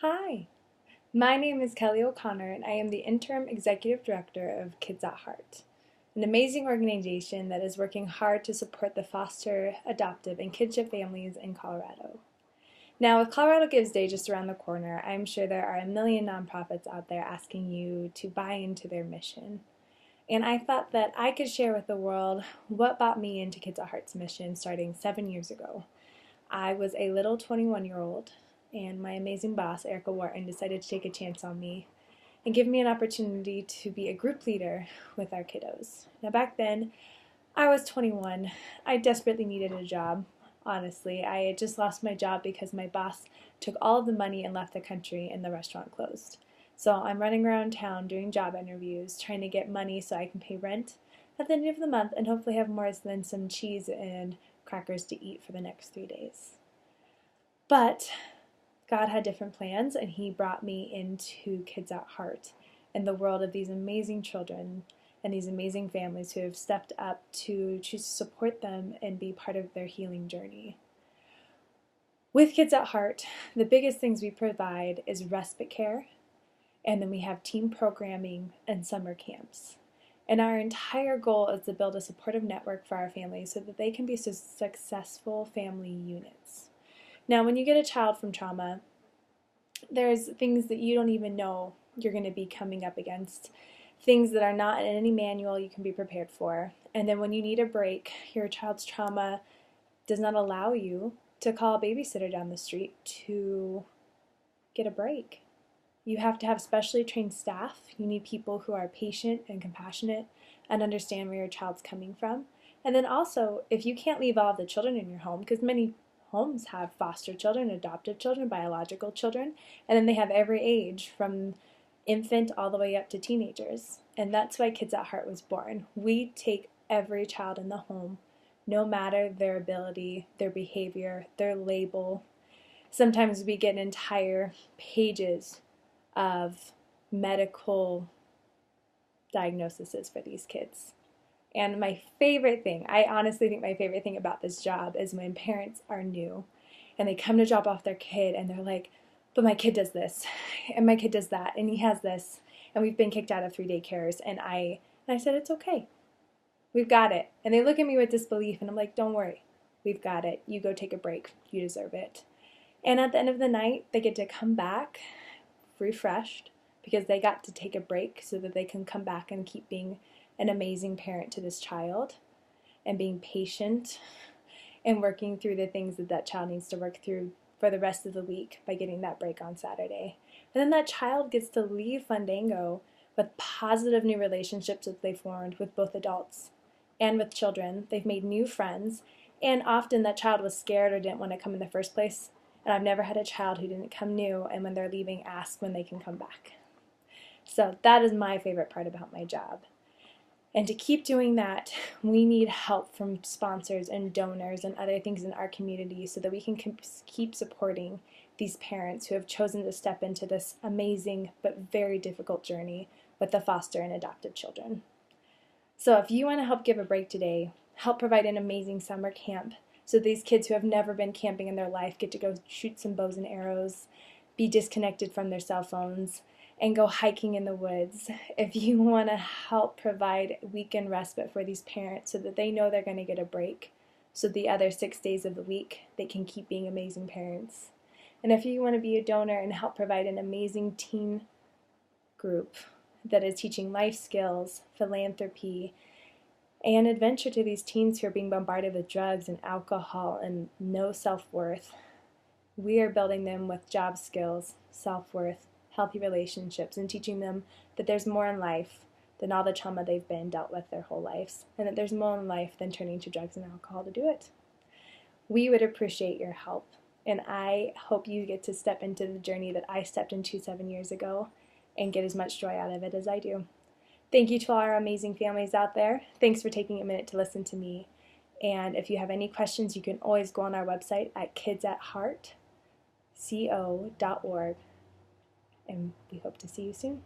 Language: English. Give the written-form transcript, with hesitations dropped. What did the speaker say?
Hi, my name is Kelly O'Connor and I am the Interim Executive Director of Kids at Heart, an amazing organization that is working hard to support the foster, adoptive, and kidship families in Colorado. Now, with Colorado Gives Day just around the corner, I'm sure there are a million nonprofits out there asking you to buy into their mission. And I thought that I could share with the world what brought me into Kids at Heart's mission starting 7 years ago. I was a little 21-year-old, and my amazing boss, Erica Wharton, decided to take a chance on me and give me an opportunity to be a group leader with our kiddos. Now, back then, I was 21. I desperately needed a job, honestly. I had just lost my job because my boss took all of the money and left the country and the restaurant closed. So I'm running around town doing job interviews, trying to get money so I can pay rent at the end of the month and hopefully have more than some cheese and crackers to eat for the next 3 days. But God had different plans, and He brought me into Kids at Heart and the world of these amazing children and these amazing families who have stepped up to choose to support them and be part of their healing journey. With Kids at Heart, the biggest things we provide is respite care, and then we have team programming and summer camps. And our entire goal is to build a supportive network for our families so that they can be successful family units. Now, when you get a child from trauma, there's things that you don't even know you're going to be coming up against, things that are not in any manual you can be prepared for. And then when you need a break, your child's trauma does not allow you to call a babysitter down the street to get a break. You have to have specially trained staff. You need people who are patient and compassionate and understand where your child's coming from. And then also, if you can't leave all of the children in your home, because many homes have foster children, adoptive children, biological children, and then they have every age from infant all the way up to teenagers. And that's why Kids at Heart was born. We take every child in the home, no matter their ability, their behavior, their label. Sometimes we get entire pages of medical diagnoses for these kids. And my favorite thing, I honestly think my favorite thing about this job is when parents are new and they come to drop off their kid and they're like, but my kid does this and my kid does that and he has this and we've been kicked out of 3 daycares. And I said, it's okay. We've got it. And they look at me with disbelief and I'm like, don't worry. We've got it. You go take a break. You deserve it. And at the end of the night, they get to come back refreshed because they got to take a break so that they can come back and keep being an amazing parent to this child and being patient and working through the things that that child needs to work through for the rest of the week by getting that break on Saturday. And then that child gets to leave Fandango with positive new relationships that they formed with both adults and with children. They've made new friends, and often that child was scared or didn't want to come in the first place. And I've never had a child who didn't come new and when they're leaving ask when they can come back. So that is my favorite part about my job. And to keep doing that, we need help from sponsors and donors and other things in our community so that we can keep supporting these parents who have chosen to step into this amazing but very difficult journey with the foster and adoptive children. So if you want to help give a break today, help provide an amazing summer camp so these kids who have never been camping in their life get to go shoot some bows and arrows, be disconnected from their cell phones, and go hiking in the woods. If you want to help provide weekend respite for these parents so that they know they're going to get a break, so the other 6 days of the week they can keep being amazing parents. And if you want to be a donor and help provide an amazing teen group that is teaching life skills, philanthropy, and adventure to these teens who are being bombarded with drugs and alcohol and no self-worth, we are building them with job skills, self-worth, healthy relationships, and teaching them that there's more in life than all the trauma they've been dealt with their whole lives, and that there's more in life than turning to drugs and alcohol to do it. We would appreciate your help, and I hope you get to step into the journey that I stepped into 7 years ago and get as much joy out of it as I do. Thank you to all our amazing families out there. Thanks for taking a minute to listen to me. And if you have any questions, you can always go on our website at kidsatheartco.org. And we hope to see you soon.